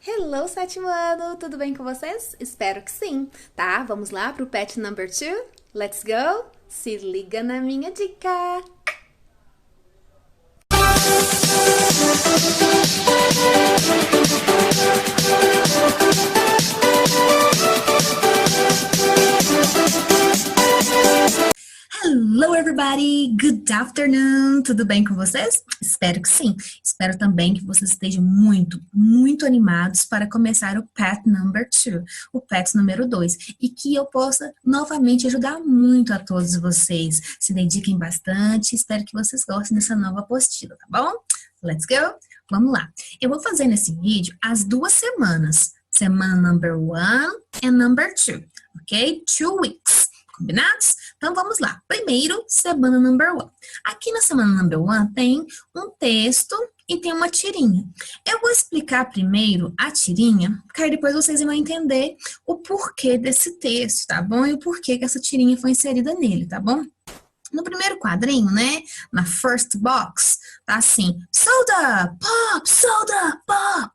Hello, sétimo ano! Tudo bem com vocês? Espero que sim, tá? Vamos lá pro pet number 2? Let's go! Se liga na minha dica! Hello, everybody! Good afternoon! Tudo bem com vocês? Espero que sim. Espero também que vocês estejam muito animados para começar o Pet Number 2, o Pet número 2, e que eu possa novamente ajudar muito a todos vocês. Se dediquem bastante, espero que vocês gostem dessa nova apostila, tá bom? Let's go! Vamos lá. Eu vou fazer nesse vídeo as 2 semanas. Semana number 1 e number 2, ok? 2 weeks. Combinados? Então vamos lá. Primeiro, semana number 1. Aqui na semana number 1 tem um texto e tem uma tirinha. Eu vou explicar primeiro a tirinha, porque aí depois vocês vão entender o porquê desse texto, tá bom? E o porquê que essa tirinha foi inserida nele, tá bom? No primeiro quadrinho, né, na first box, tá assim, soda, pop,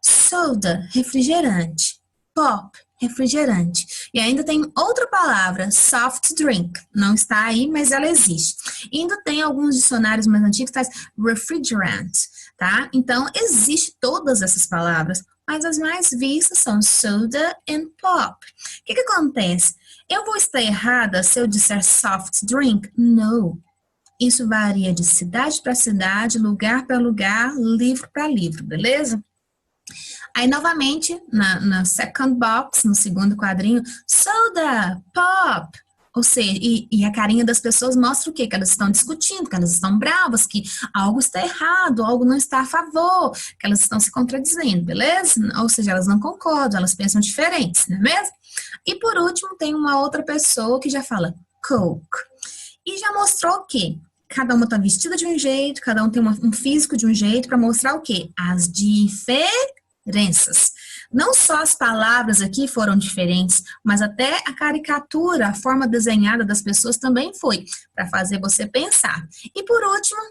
soda, refrigerante, pop, refrigerante. E ainda tem outra palavra, soft drink, não está aí, mas ela existe. E ainda tem alguns dicionários mais antigos que faz refrigerant, tá? Então, existe todas essas palavras, mas as mais vistas são soda and pop. O que acontece? Eu vou estar errada se eu disser soft drink? Não. Isso varia de cidade para cidade, lugar para lugar, livro para livro, beleza? Aí, novamente, na second box, no segundo quadrinho, soda, pop. Ou seja, e a carinha das pessoas mostra o quê? Que elas estão discutindo, que elas estão bravas, que algo está errado, algo não está a favor, que elas estão se contradizendo, beleza? Ou seja, elas não concordam, elas pensam diferentes, não é mesmo? E por último, tem uma outra pessoa que já fala Coke. E já mostrou o quê? Cada uma está vestida de um jeito, cada um tem um físico de um jeito, para mostrar o quê? As diferenças. Não só as palavras aqui foram diferentes, mas até a caricatura, a forma desenhada das pessoas também foi, para fazer você pensar. E por último,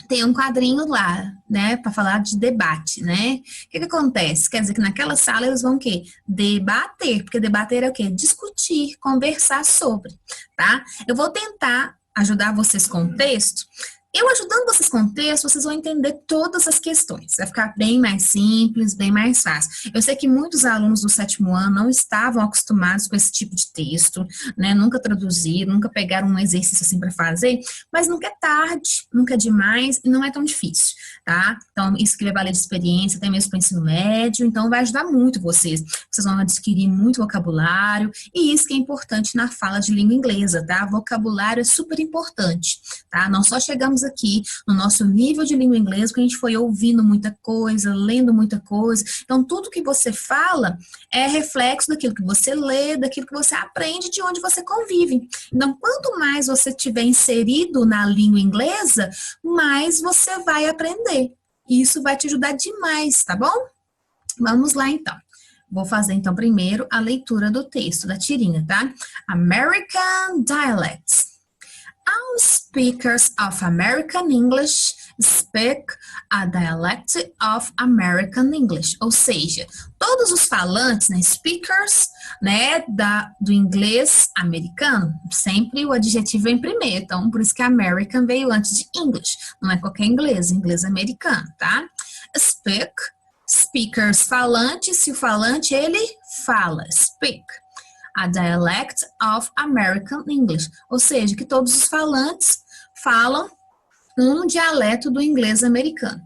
tem um quadrinho lá, né, para falar de debate, né? O que acontece? Quer dizer que naquela sala eles vão o quê? Debater, porque debater é o quê? Discutir, conversar sobre, tá? Eu vou tentar ajudar vocês com o texto. Eu ajudando vocês com o texto, vocês vão entender todas as questões. Vai ficar bem mais simples, bem mais fácil. Eu sei que muitos alunos do sétimo ano não estavam acostumados com esse tipo de texto, né? Nunca traduziram, nunca pegaram um exercício assim para fazer, mas nunca é tarde, nunca é demais e não é tão difícil, tá? Então, isso que vai valer de experiência, até mesmo para o ensino médio, então vai ajudar muito vocês. Vocês vão adquirir muito vocabulário e isso que é importante na fala de língua inglesa, tá? Vocabulário é super importante, tá? Não só chegamos aqui no nosso nível de língua inglesa, porque a gente foi ouvindo muita coisa, lendo muita coisa. Então, tudo que você fala é reflexo daquilo que você lê, daquilo que você aprende, de onde você convive. Então, quanto mais você tiver inserido na língua inglesa, mais você vai aprender. Isso vai te ajudar demais, tá bom? Vamos lá, então. Vou fazer, então, primeiro a leitura do texto, da tirinha, tá? American Dialects. All speakers of American English speak a dialect of American English, ou seja, todos os falantes, né, speakers, né, do inglês americano, sempre o adjetivo vem primeiro, então por isso que American veio antes de English, não é qualquer inglês americano, tá? Speak, speakers, falante, se o falante ele fala, speak. A dialect of American English, ou seja, que todos os falantes falam um dialeto do inglês americano.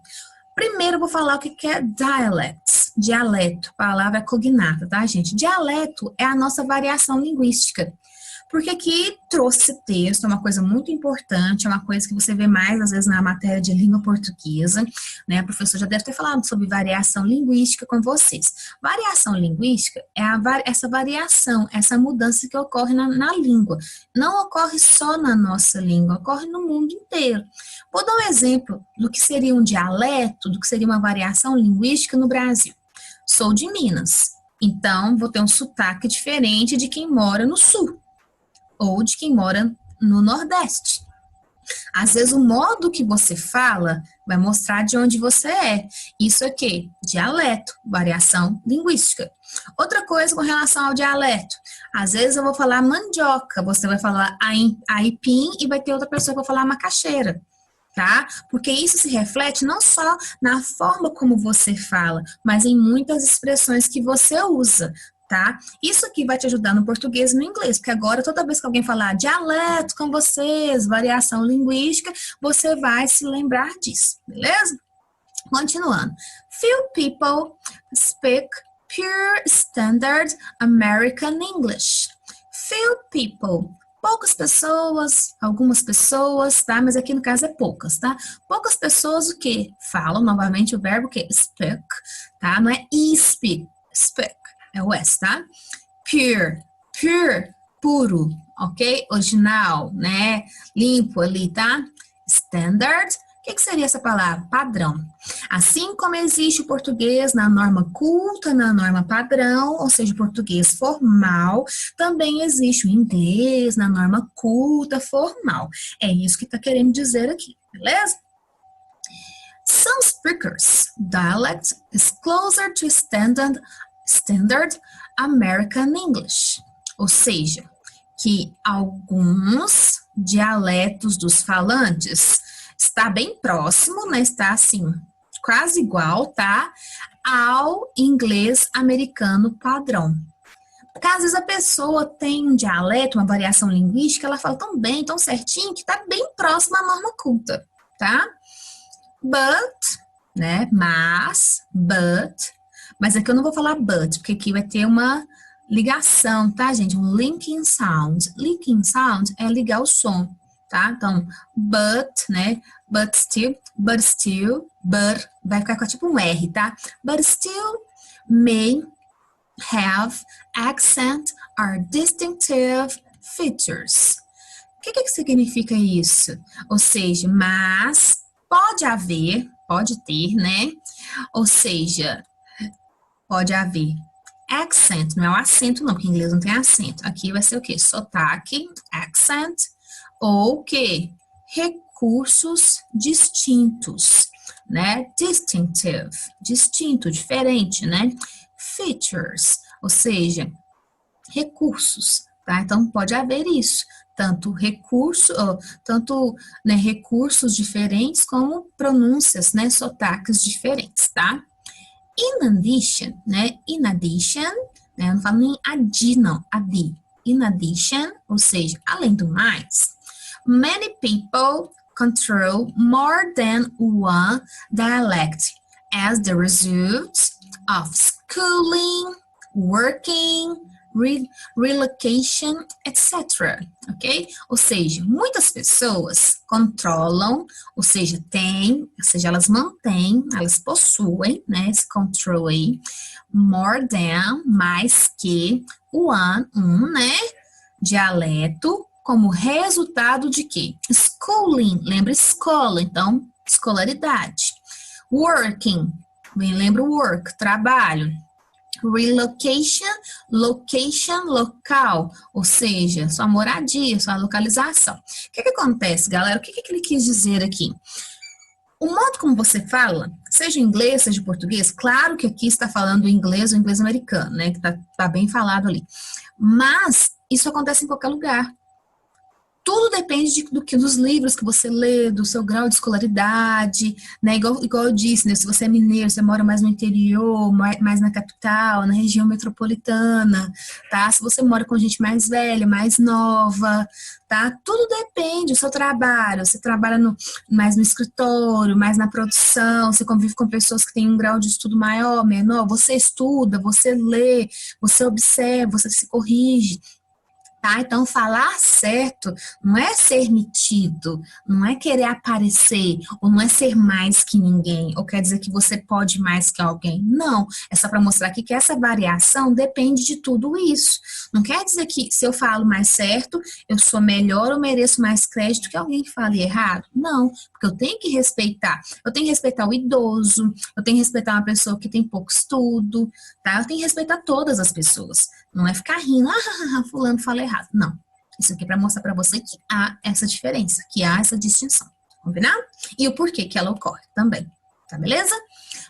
Primeiro eu vou falar o que é dialects, dialeto, palavra cognata, tá, gente? Dialeto é a nossa variação linguística. Porque aqui trouxe esse texto, é uma coisa muito importante, é uma coisa que você vê mais, às vezes, na matéria de língua portuguesa, né? A professora já deve ter falado sobre variação linguística com vocês. Variação linguística é essa variação, essa mudança que ocorre na língua. Não ocorre só na nossa língua, ocorre no mundo inteiro. Vou dar um exemplo do que seria um dialeto, do que seria uma variação linguística no Brasil. Sou de Minas, então vou ter um sotaque diferente de quem mora no Sul ou de quem mora no Nordeste. Às vezes o modo que você fala vai mostrar de onde você é. Isso é o quê? Dialeto, variação linguística. Outra coisa com relação ao dialeto. Às vezes eu vou falar mandioca, você vai falar aipim e vai ter outra pessoa que vai falar macaxeira. Tá? Porque isso se reflete não só na forma como você fala, mas em muitas expressões que você usa, tá? Isso aqui vai te ajudar no português e no inglês, porque agora toda vez que alguém falar dialeto com vocês, variação linguística, você vai se lembrar disso, beleza? Continuando. Few people speak pure standard American English. Few people. Poucas pessoas, algumas pessoas, tá? Mas aqui no caso é poucas, tá? Poucas pessoas o quê? Falam novamente o verbo que speak, tá? Não é speak, speak, é o S, tá? Pure, pure, puro, ok? Original, né? Limpo ali, tá? Standard. O que seria essa palavra? Padrão. Assim como existe o português na norma culta, na norma padrão, ou seja, o português formal, também existe o inglês na norma culta, formal. É isso que está querendo dizer aqui, beleza? Some speakers' dialect is closer to standard American English. Ou seja, que alguns dialetos dos falantes está bem próximo, né? Está assim, quase igual, tá? Ao inglês americano padrão. Porque às vezes a pessoa tem um dialeto, uma variação linguística, ela fala tão bem, tão certinho, que está bem próximo à norma culta, tá? But, né? Mas aqui eu não vou falar but, porque aqui vai ter uma ligação, tá, gente? Um linking sound. Linking sound é ligar o som. Tá? Então, but, né? But still, vai ficar com tipo um R, tá? But still may have accent or distinctive features. O que significa isso? Ou seja, mas pode haver, pode ter, né? Ou seja, pode haver accent, não é o acento não, porque em inglês não tem acento. Aqui vai ser o quê? Sotaque, accent, ou que recursos distintos, né? Distinctive, distinto, diferente, né? Features, ou seja, recursos, tá? Então pode haver isso, tanto né, recursos diferentes como pronúncias, né? Sotaques diferentes, tá? In addition, né? In addition, né? Eu não falo nem adi, não, adi. In addition, ou seja, além do mais, many people control more than one dialect as the result of schooling, working, relocation, etc. Ok? Ou seja, muitas pessoas controlam, ou seja, elas mantêm, elas possuem, né, esse control aí, more than, mais que, né, dialeto, como resultado de quê? Schooling, lembra escola, então, escolaridade. Working, bem, lembra work, trabalho. Relocation, location, local, ou seja, sua moradia, sua localização. O que acontece, galera? O que ele quis dizer aqui? O modo como você fala, seja em inglês, seja em português, claro que aqui está falando inglês ou inglês americano, né? Que tá bem falado ali. Mas isso acontece em qualquer lugar. Tudo depende dos livros que você lê, do seu grau de escolaridade, né? Igual eu disse, né? Se você é mineiro, você mora mais no interior, mais na capital, na região metropolitana, tá? Se você mora com gente mais velha, mais nova, tá? Tudo depende do seu trabalho. Você trabalha mais no escritório, mais na produção, você convive com pessoas que têm um grau de estudo maior, menor, você estuda, você lê, você observa, você se corrige. Tá? Então, falar certo não é ser metido, não é querer aparecer, ou não é ser mais que ninguém, ou quer dizer que você pode mais que alguém. Não, é só para mostrar aqui que essa variação depende de tudo isso. Não quer dizer que se eu falo mais certo, eu sou melhor ou mereço mais crédito que alguém que fale errado. Não, porque eu tenho que respeitar. Eu tenho que respeitar o idoso, eu tenho que respeitar uma pessoa que tem pouco estudo, tá? Eu tenho que respeitar todas as pessoas. Não é ficar rindo, fulano fala errado. Não. Isso aqui é para mostrar para você que há essa diferença, que há essa distinção, combinado? E o porquê que ela ocorre também, tá beleza?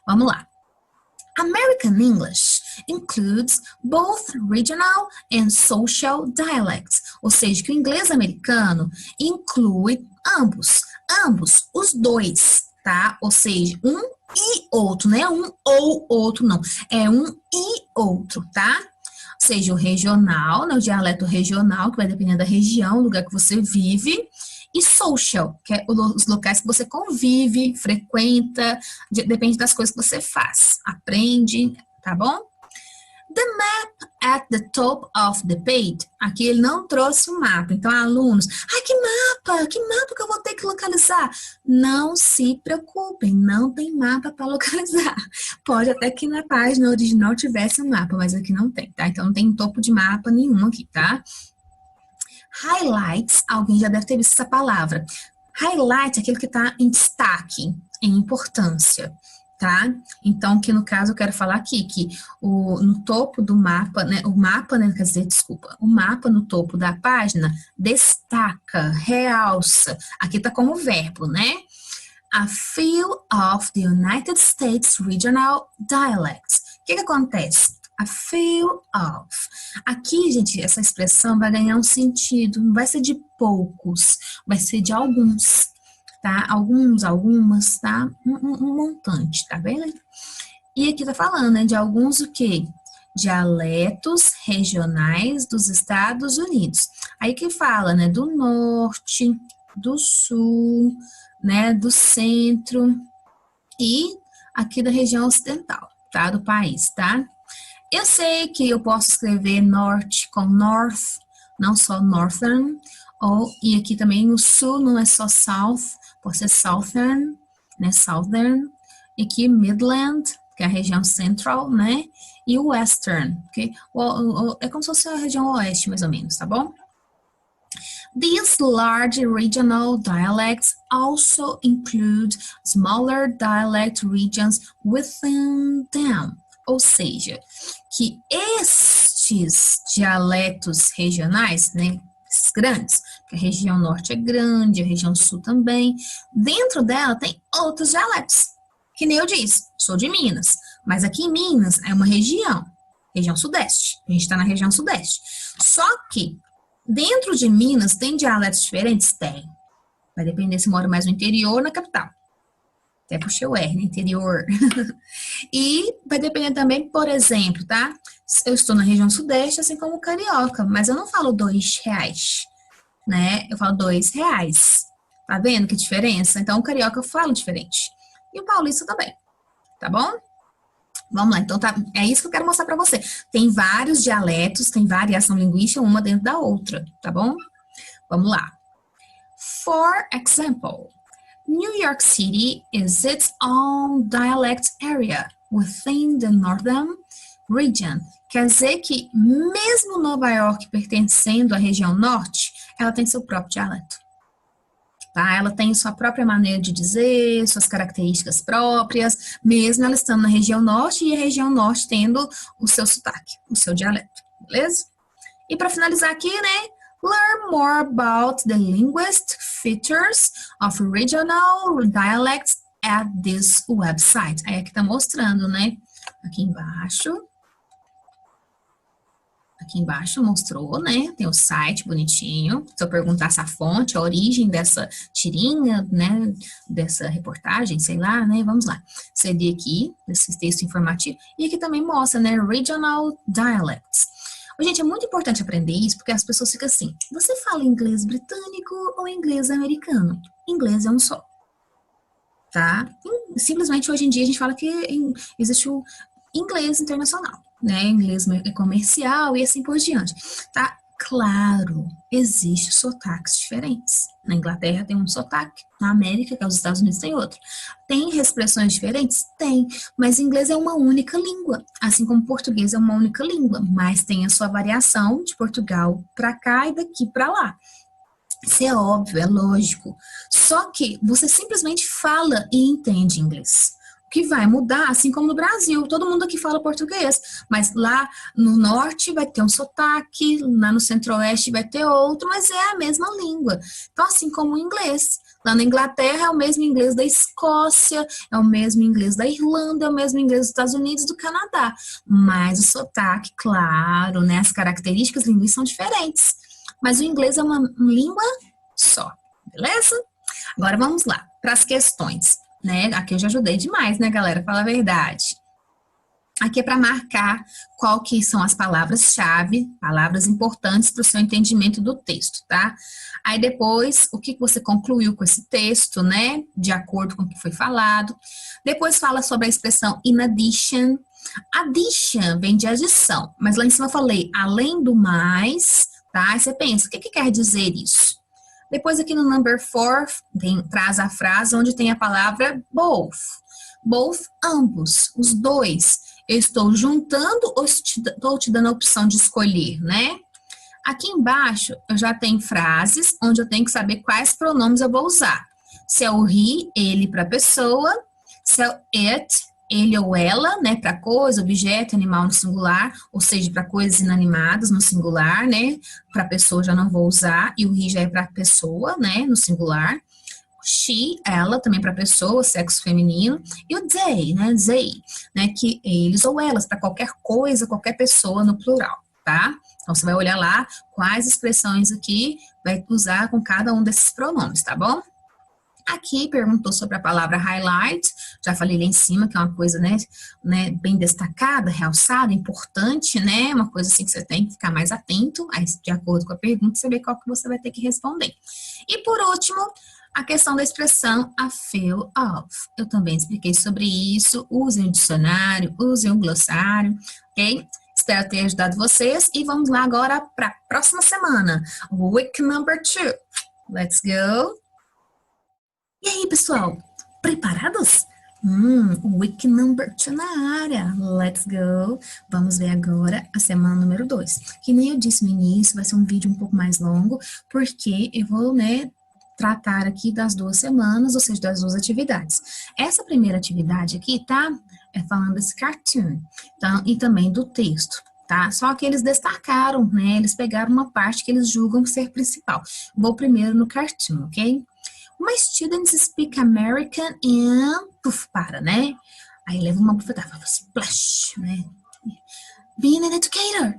Vamos lá. American English includes both regional and social dialects, ou seja, que o inglês americano inclui ambos, os dois, tá? Ou seja, um e outro, não é um ou outro, não, é um e outro, tá? Ou seja, o regional, né, o dialeto regional, que vai depender da região, lugar que você vive, e social, que é os locais que você convive, frequenta, depende das coisas que você faz, aprende, tá bom? The map at the top of the page. Aqui ele não trouxe o mapa, então alunos, que mapa que eu vou ter que localizar? Não se preocupem, não tem mapa para localizar. Pode até que na página original tivesse um mapa, mas aqui não tem, tá? Então não tem topo de mapa nenhum aqui, tá? Highlights, alguém já deve ter visto essa palavra. Highlight é aquilo que está em destaque, em importância, tá? Então, que no caso eu quero falar aqui, que no topo do mapa, né, o mapa no topo da página destaca, realça, aqui tá como verbo, né? A few of the United States regional dialects. O que acontece? A few of. Aqui, gente, essa expressão vai ganhar um sentido, não vai ser de poucos, vai ser de alguns, tá? Alguns, algumas, tá? Um montante, tá vendo? E aqui tá falando, né, de alguns o quê? Dialetos regionais dos Estados Unidos. Aí que fala, né, do norte, do sul, né, do centro e aqui da região ocidental, tá? Do país, tá? Eu sei que eu posso escrever norte com north, não só northern, e aqui também o sul não é só south, pode ser southern, né, southern, e aqui midland, que é a região central, né, e o western, que é como se fosse a região oeste, mais ou menos, tá bom? These large regional dialects also include smaller dialect regions within them. Ou seja, que estes dialetos regionais, né, grandes, que a região norte é grande, a região sul também, dentro dela tem outros dialetos. Que nem eu disse, sou de Minas, mas aqui em Minas é uma região sudeste, a gente está na região sudeste. Só que dentro de Minas tem dialetos diferentes? Tem. Vai depender se mora mais no interior ou na capital. Até puxei o R, no interior. E vai depender também, por exemplo, tá? Eu estou na região sudeste, assim como o carioca, mas eu não falo R$2, né? Eu falo R$2. Tá vendo que diferença? Então, o carioca eu falo diferente. E o paulista também, tá bom? Vamos lá, então tá, é isso que eu quero mostrar pra você. Tem vários dialetos, tem variação linguística, uma dentro da outra, tá bom? Vamos lá. For example, New York City is its own dialect area within the Northern Region. Quer dizer que mesmo Nova York pertencendo à região norte, ela tem seu próprio dialeto. Tá? Ela tem sua própria maneira de dizer, suas características próprias, mesmo ela estando na região norte e a região norte tendo o seu sotaque, o seu dialeto, beleza? E para finalizar aqui, né? Learn more about the linguistic features of regional dialects at this website. Aí aqui tá mostrando, né? Aqui embaixo mostrou, né? Tem o site bonitinho. Se eu perguntasse a fonte, a origem dessa tirinha, né? Dessa reportagem, sei lá, né? Vamos lá. Seria aqui, esse texto informativo. E aqui também mostra, né? Regional dialects. Gente, é muito importante aprender isso, porque as pessoas ficam assim, você fala inglês britânico ou inglês americano? Inglês é um só, tá? Simplesmente, hoje em dia, a gente fala que existe o inglês internacional, né? Inglês comercial e assim por diante, tá? Claro, existem sotaques diferentes. Na Inglaterra tem um sotaque, na América, que é os Estados Unidos, tem outro. Tem expressões diferentes? Tem, mas inglês é uma única língua, assim como português é uma única língua, mas tem a sua variação de Portugal para cá e daqui para lá. Isso é óbvio, é lógico. Só que você simplesmente fala e entende inglês. O que vai mudar, assim como no Brasil. Todo mundo aqui fala português, mas lá no norte vai ter um sotaque, lá no centro-oeste vai ter outro, mas é a mesma língua. Então, assim como o inglês. Lá na Inglaterra é o mesmo inglês da Escócia, é o mesmo inglês da Irlanda, é o mesmo inglês dos Estados Unidos e do Canadá. Mas o sotaque, claro, né, as características linguísticas são diferentes. Mas o inglês é uma língua só, beleza? Agora vamos lá, para as questões, né? Aqui eu já ajudei demais, né, galera? Fala a verdade. Aqui é para marcar qual que são as palavras-chave, palavras importantes para o seu entendimento do texto, tá? Aí depois, o que você concluiu com esse texto, né? De acordo com o que foi falado. Depois fala sobre a expressão in addition. Addition vem de adição, mas lá em cima eu falei além do mais, tá? Aí você pensa, o que quer dizer isso? Depois aqui no number 4, traz a frase onde tem a palavra both. Both, ambos, os dois. Eu estou juntando ou estou te dando a opção de escolher, né? Aqui embaixo, eu já tenho frases onde eu tenho que saber quais pronomes eu vou usar. Se é o he, ele para pessoa, se é o it, ele ou ela, né, para coisa, objeto, animal no singular, ou seja, para coisas inanimadas no singular, né? Para pessoa já não vou usar, e o he já é para pessoa, né, no singular. She, ela, também para pessoa, sexo feminino, e o they, né, que eles ou elas, para qualquer coisa, qualquer pessoa no plural, tá? Então, você vai olhar lá quais expressões aqui vai usar com cada um desses pronomes, tá bom? Aqui perguntou sobre a palavra highlight, já falei lá em cima que é uma coisa, né, bem destacada, realçada, importante, né, uma coisa assim que você tem que ficar mais atento, aí de acordo com a pergunta, você vê qual que você vai ter que responder. E por último, a questão da expressão a feel of. Eu também expliquei sobre isso, usem o dicionário, usem o glossário, ok? Espero ter ajudado vocês e vamos lá agora para a próxima semana. Week number 2. Let's go! E aí, pessoal, preparados? Week number 2 na área. Let's go. Vamos ver agora a semana número 2. Que nem eu disse no início, vai ser um vídeo um pouco mais longo, porque eu vou, né, tratar aqui das 2 semanas, ou seja, das 2 atividades. Essa primeira atividade aqui, tá? É falando desse cartoon, tá? E também do texto, tá? Só que eles destacaram, né? Eles pegaram uma parte que eles julgam ser principal. Vou primeiro no cartoon, ok? My students speak American and... Puf, para, né? Aí leva uma bufetada, fala splash, né? Being an educator.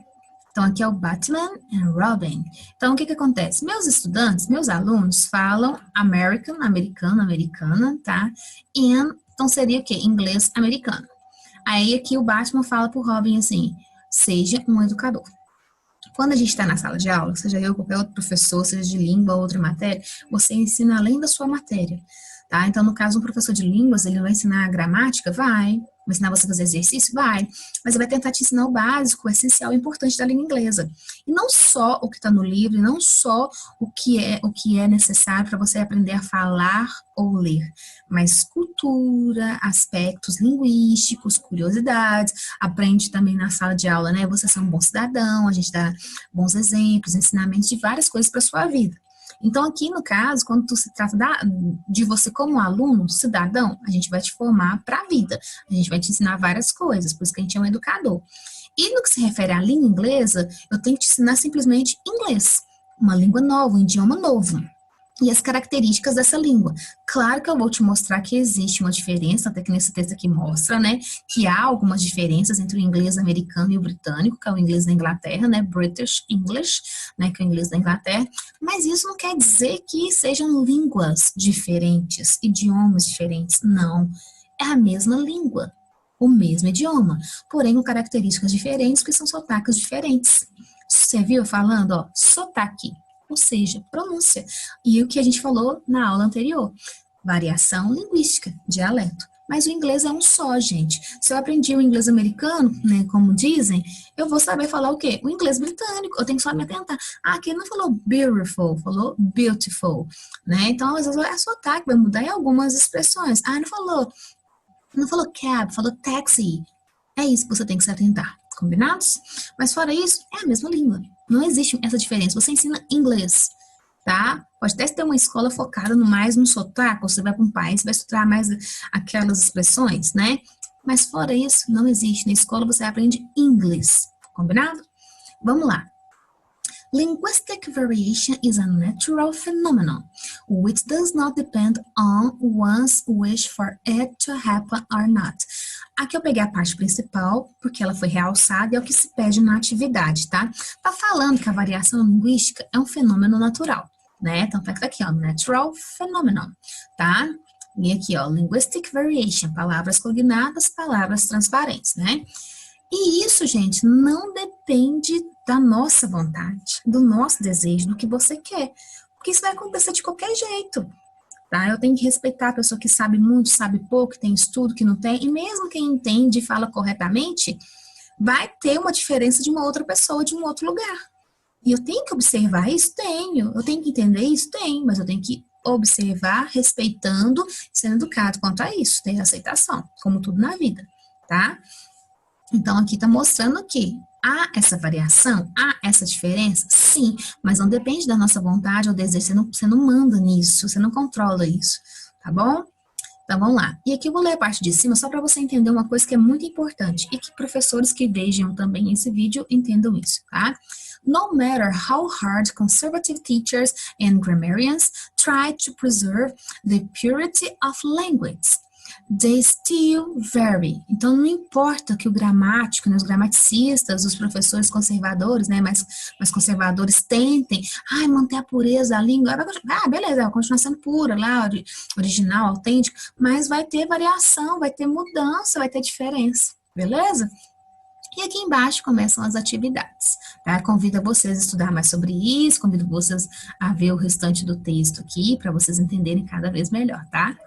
Então, aqui é o Batman e Robin. Então, o que acontece? Meus estudantes, meus alunos falam American, americano, americana, tá? And, então, seria o quê? Inglês americano. Aí, aqui o Batman fala pro Robin assim, seja um educador. Quando a gente está na sala de aula, seja eu, qualquer outro professor, seja de língua ou outra matéria, você ensina além da sua matéria, tá? Então, no caso, um professor de línguas, ele vai ensinar a gramática? Vai ensinar você a fazer exercício? Vai. Mas ele vai tentar te ensinar o básico, o essencial e importante da língua inglesa. E não só o que está no livro, e não só o que é necessário para você aprender a falar ou ler, mas cultura, aspectos linguísticos, curiosidades, aprende também na sala de aula, né? Você ser um bom cidadão, a gente dá bons exemplos, ensinamentos de várias coisas para sua vida. Então, aqui no caso, quando se trata de você como aluno, cidadão, a gente vai te formar para a vida. A gente vai te ensinar várias coisas, por isso que a gente é um educador. E no que se refere à língua inglesa, eu tenho que te ensinar simplesmente inglês. Uma língua nova, um idioma novo. E as características dessa língua. Claro que eu vou te mostrar que existe uma diferença, até que nesse texto aqui mostra, né, que há algumas diferenças entre o inglês americano e o britânico, que é o inglês da Inglaterra, né, British English, né, que é o inglês da Inglaterra, mas isso não quer dizer que sejam línguas diferentes, idiomas diferentes, não. É a mesma língua, o mesmo idioma, porém com características diferentes, porque são sotaques diferentes. Você viu falando, ó, sotaque. Ou seja, pronúncia. E o que a gente falou na aula anterior, variação linguística, dialeto. Mas o inglês é um só, gente. Se eu aprendi o inglês americano, né, como dizem, eu vou saber falar o quê? O inglês britânico. Eu tenho que só me atentar. Ah, aqui ele não falou beautiful, falou beautiful, né? Então, às vezes, é sotaque, vai mudar em algumas expressões. Ah, não falou cab, falou taxi. É isso que você tem que se atentar. Combinados? Mas fora isso, é a mesma língua. Não existe essa diferença. Você ensina inglês. tá? Pode até ter uma escola focada mais no sotaque, ou você vai para um país, você vai estudar mais aquelas expressões, né? Mas fora isso, não existe. Na escola você aprende inglês, combinado? Vamos lá. Linguistic variation is a natural phenomenon, which does not depend on one's wish for it to happen or not. Aqui eu peguei a parte principal, porque ela foi realçada e é o que se pede na atividade, tá? Tá falando que a variação linguística é um fenômeno natural, né? Então tá aqui, ó, natural phenomenon, tá? E aqui, ó, linguistic variation, palavras cognadas, palavras transparentes, né? E isso, gente, não depende da nossa vontade, do nosso desejo, do que você quer. Porque isso vai acontecer de qualquer jeito, tá? Eu tenho que respeitar a pessoa que sabe muito, sabe pouco, que tem estudo, que não tem. E mesmo quem entende e fala corretamente, vai ter uma diferença de uma outra pessoa, de um outro lugar. E eu tenho que observar isso? Tenho. Eu tenho que entender isso? Tenho. Mas eu tenho que observar, respeitando, sendo educado quanto a isso, ter aceitação, como tudo na vida, tá? Então, aqui está mostrando que há essa variação, há essa diferença, sim, mas não depende da nossa vontade ou desejo, você não manda nisso, você não controla isso, tá bom? Então, vamos lá. E aqui eu vou ler a parte de cima só para você entender uma coisa que é muito importante e que professores que vejam também esse vídeo entendam isso, tá? No matter how hard conservative teachers and grammarians try to preserve the purity of language, they still vary. Então, não importa que o gramático, né, os gramaticistas, os professores conservadores, né, mais conservadores tentem, manter a pureza da língua, beleza, vai continuar sendo pura lá, original, autêntica, mas vai ter variação, vai ter mudança, vai ter diferença, beleza? E aqui embaixo começam as atividades, tá? Convido vocês a estudar mais sobre isso, convido vocês a ver o restante do texto aqui, para vocês entenderem cada vez melhor, tá?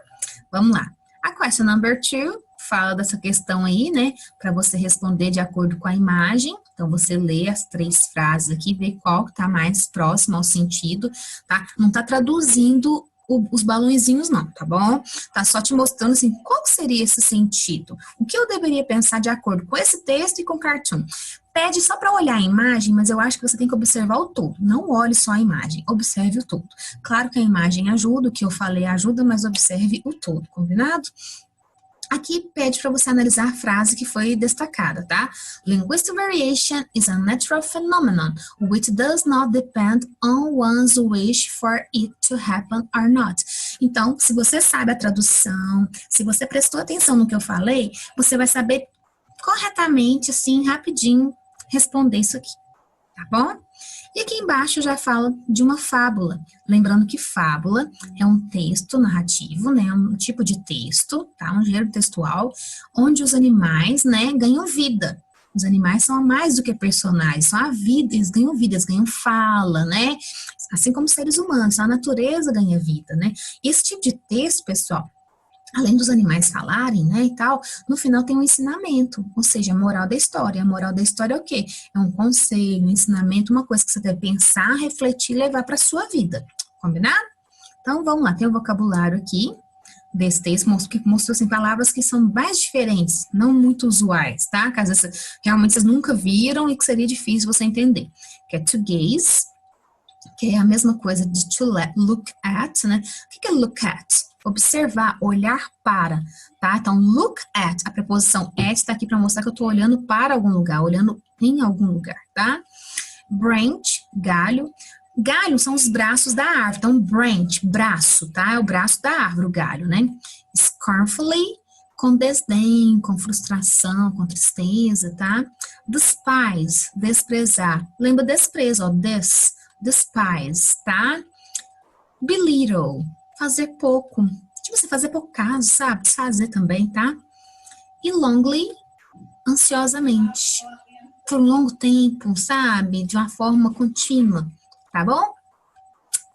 Vamos lá. A question number 2 fala dessa questão aí, né, para você responder de acordo com a imagem. Então, você lê as 3 frases aqui, vê qual que tá mais próximo ao sentido, tá? Não tá traduzindo os balõezinhos não, tá bom? Tá só te mostrando, assim, qual seria esse sentido? O que eu deveria pensar de acordo com esse texto e com o cartoon? Pede só para olhar a imagem, mas eu acho que você tem que observar o todo. Não olhe só a imagem, observe o todo. Claro que a imagem ajuda, o que eu falei ajuda, mas observe o todo, combinado? Aqui pede para você analisar a frase que foi destacada, tá? Linguistic variation is a natural phenomenon which does not depend on one's wish for it to happen or not. Então, se você sabe a tradução, se você prestou atenção no que eu falei, você vai saber corretamente, assim, rapidinho, responder isso aqui, tá bom? E aqui embaixo já fala de uma fábula. Lembrando que fábula é um texto narrativo, né? Um tipo de texto, tá? Um gênero textual, onde os animais, né, ganham vida. Os animais são mais do que personagens, são a vida, eles ganham fala, né? Assim como seres humanos, a natureza ganha vida, né? E esse tipo de texto, pessoal, além dos animais falarem, né, e tal, no final tem um ensinamento, ou seja, a moral da história. A moral da história é o quê? É um conselho, um ensinamento, uma coisa que você deve pensar, refletir e levar para a sua vida. Combinado? Então, vamos lá, tem o vocabulário aqui desse texto, que mostrou, assim, palavras que são mais diferentes, não muito usuais, tá? Que às vezes, realmente vocês nunca viram e que seria difícil você entender. Que é to gaze, que é a mesma coisa de to look at, né? O que é look at? Observar, olhar para, tá? Então, look at, a preposição at está aqui para mostrar que eu estou olhando para algum lugar, olhando em algum lugar, tá? Branch, galho. Galho são os braços da árvore, então branch, braço, tá? É o braço da árvore, o galho, né? Scornfully, com desdém, com frustração, com tristeza, tá? Despise, desprezar. Lembra desprezo, ó, despise, tá? Belittle, fazer pouco. Tipo, você fazer pouco caso, sabe? Desfazer também, tá? E longly, ansiosamente. Por um longo tempo, sabe? De uma forma contínua, tá bom?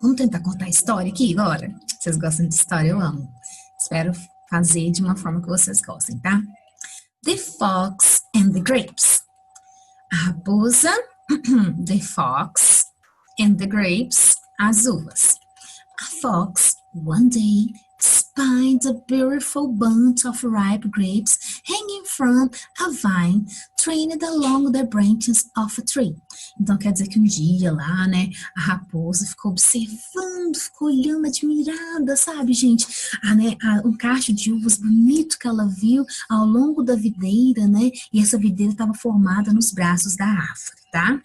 Vamos tentar contar a história aqui agora? Vocês gostam de história? Eu amo. Espero fazer de uma forma que vocês gostem, tá? The Fox and the Grapes. A raposa, the fox, and the grapes, as uvas. A fox, one day, spied a beautiful bunch of ripe grapes hanging from a vine trained along the branches of a tree. Então, quer dizer que um dia lá, né, a raposa ficou observando, ficou olhando, admirada, sabe, gente? Um cacho de uvas bonito que ela viu ao longo da videira, né? E essa videira estava formada nos braços da árvore, tá?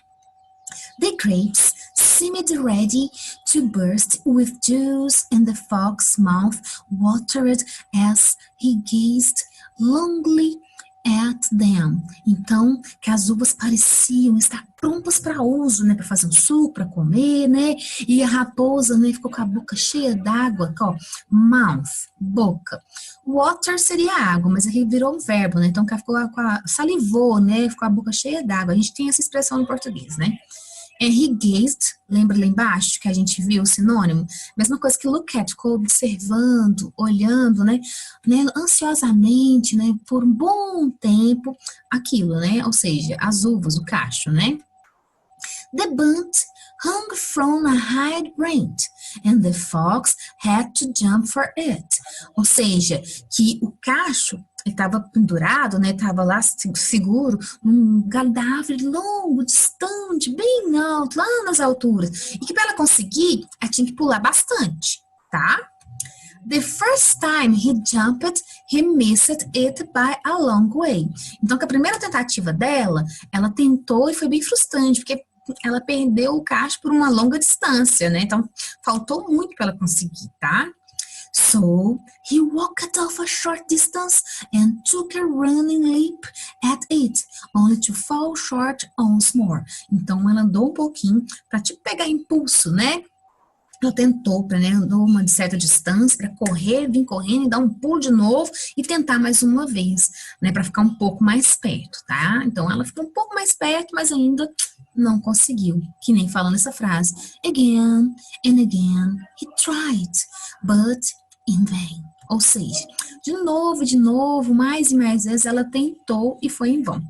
The grapes seemed ready to burst with juice, and the fox's mouth watered as he gazed longingly at them. Então, que as uvas pareciam estar prontas para uso, né, para fazer um suco, para comer, né? E a raposa, né, ficou com a boca cheia d'água, ó, mouth, boca. Water seria água, mas aqui virou um verbo, né? Então, ela ficou salivou, né? Ficou a boca cheia d'água. A gente tem essa expressão no português, né? And he gazed, lembra lá embaixo que a gente viu o sinônimo? Mesma coisa que look at, ficou observando, olhando, né, ansiosamente, né, por um bom tempo, aquilo, né, ou seja, as uvas, o cacho, né. The bunt hung from a high branch, and the fox had to jump for it. Ou seja, que o cacho estava pendurado, né? Estava lá seguro num galho da árvore longo, distante, bem alto, lá nas alturas. E que para ela conseguir, ela tinha que pular bastante, tá? The first time he jumped, he missed it by a long way. Então, que a primeira tentativa dela, ela tentou e foi bem frustrante, porque ela perdeu o cacho por uma longa distância, né? Então, faltou muito para ela conseguir, tá? So, he walked off a short distance and took a running leap at it, only to fall short once more. Então, ela andou um pouquinho para te pegar impulso, né? Ela tentou, né, andou uma certa distância para correr, vir correndo e dar um pulo de novo e tentar mais uma vez, né, para ficar um pouco mais perto, tá? Então, ela ficou um pouco mais perto, mas ainda não conseguiu, que nem falando essa frase. Again and again he tried, but in vain. Ou seja, de novo, mais e mais vezes ela tentou e foi em vão.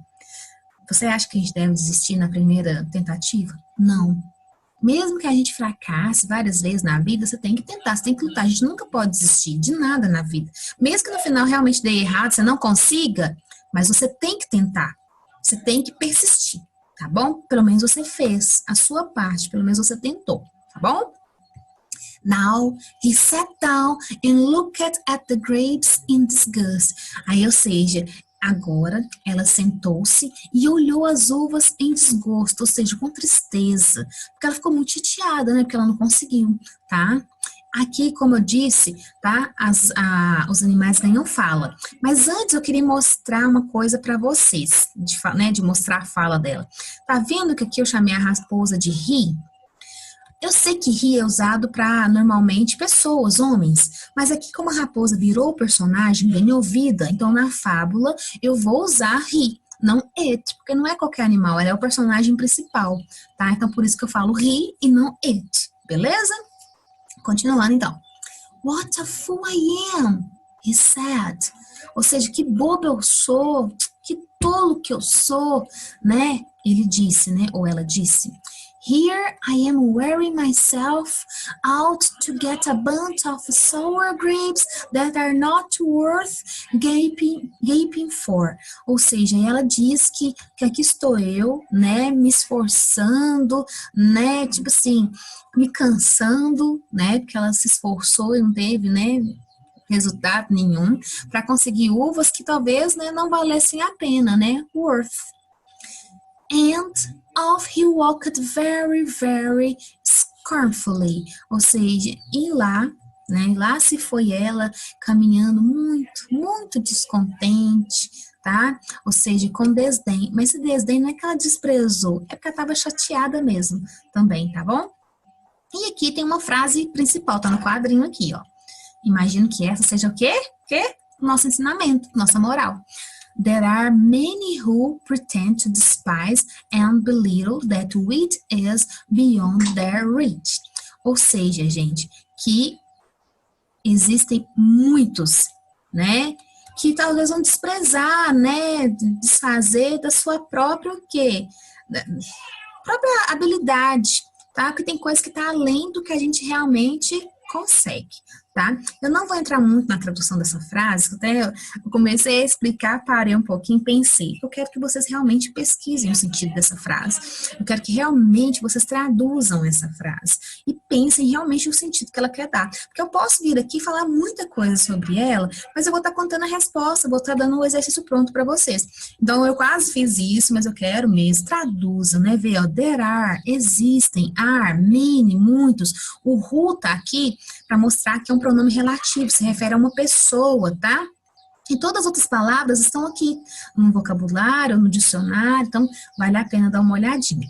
Você acha que a gente deve desistir na primeira tentativa? Não. Mesmo que a gente fracasse várias vezes na vida, você tem que tentar, você tem que lutar. A gente nunca pode desistir de nada na vida. Mesmo que no final realmente dê errado, você não consiga, mas você tem que tentar. Você tem que persistir, tá bom? Pelo menos você fez a sua parte, pelo menos você tentou, tá bom? Now he sat down and looked at the grapes in disgust. Aí, ou seja, agora ela sentou-se e olhou as uvas em desgosto, ou seja, com tristeza, porque ela ficou muito chateada, né? Porque ela não conseguiu, tá? Aqui, como eu disse, tá? Os animais ganham fala. Mas antes eu queria mostrar uma coisa para vocês, de mostrar a fala dela. Tá vendo que aqui eu chamei a raposa de he? Eu sei que he é usado para, normalmente, pessoas, homens, mas aqui como a raposa virou o personagem, ganhou vida, então na fábula eu vou usar he, não it, porque não é qualquer animal, ela é o personagem principal, tá? Então por isso que eu falo he e não it, beleza? Continuando então. What a fool I am, he said. Ou seja, que bobo eu sou, que tolo que eu sou, né? Ele disse, né? Ou ela disse. Here I am wearing myself out to get a bunch of sour grapes that are not worth gaping for. Ou seja, ela diz que aqui estou eu, né, me esforçando, né, tipo assim, me cansando, né, porque ela se esforçou e não teve, né, resultado nenhum, para conseguir uvas que talvez, né, não valessem a pena, né, worth. And off he walked very, very scornfully. Ou seja, e lá, né? Lá se foi ela caminhando muito, muito descontente, tá? Ou seja, com desdém. Mas esse desdém não é que ela desprezou, é porque ela estava chateada mesmo também, tá bom? E aqui tem uma frase principal, tá no quadrinho aqui, ó. Imagino que essa seja o quê? Nosso ensinamento, nossa moral. There are many who pretend to despise and belittle that wit is beyond their reach. Ou seja, gente, que existem muitos, né, que talvez vão desprezar, né, desfazer da sua própria o quê? Da própria habilidade, tá? Porque tem coisa que tá além do que a gente realmente consegue, tá? Eu não vou entrar muito na tradução dessa frase, até eu comecei a explicar, parei um pouquinho, pensei. Eu quero que vocês realmente pesquisem o sentido dessa frase. Eu quero que realmente vocês traduzam essa frase e pensem realmente o sentido que ela quer dar. Porque eu posso vir aqui e falar muita coisa sobre ela, mas eu vou estar contando a resposta, vou estar dando o exercício pronto para vocês. Então, eu quase fiz isso, mas eu quero mesmo, traduzam, né? Ver, ó, there are, existem, are, many, muitos. O who tá aqui para mostrar que é um pronome relativo, se refere a uma pessoa, tá? E todas as outras palavras estão aqui no vocabulário, no dicionário, então vale a pena dar uma olhadinha.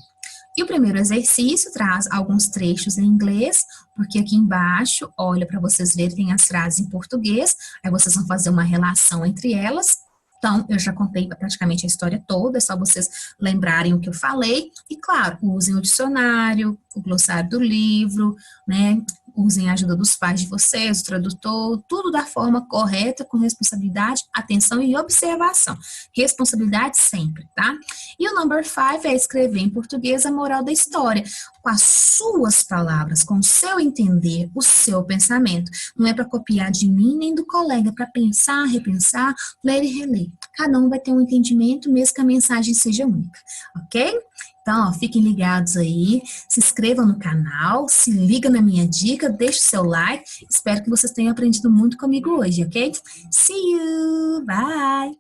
E o primeiro exercício traz alguns trechos em inglês, porque aqui embaixo, olha para vocês verem, tem as frases em português, aí vocês vão fazer uma relação entre elas. Então, eu já contei praticamente a história toda, é só vocês lembrarem o que eu falei. E, claro, usem o dicionário, o glossário do livro, né? Usem a ajuda dos pais de vocês, o tradutor, tudo da forma correta, com responsabilidade, atenção e observação. Responsabilidade sempre, tá? E o number 5 é escrever em português a moral da história, com as suas palavras, com o seu entender, o seu pensamento. Não é para copiar de mim nem do colega, é para pensar, repensar, ler e reler. Cada um vai ter um entendimento, mesmo que a mensagem seja única, ok? Então, ó, fiquem ligados aí, se inscrevam no canal, se liga na minha dica, deixe o seu like. Espero que vocês tenham aprendido muito comigo hoje, ok? See you! Bye!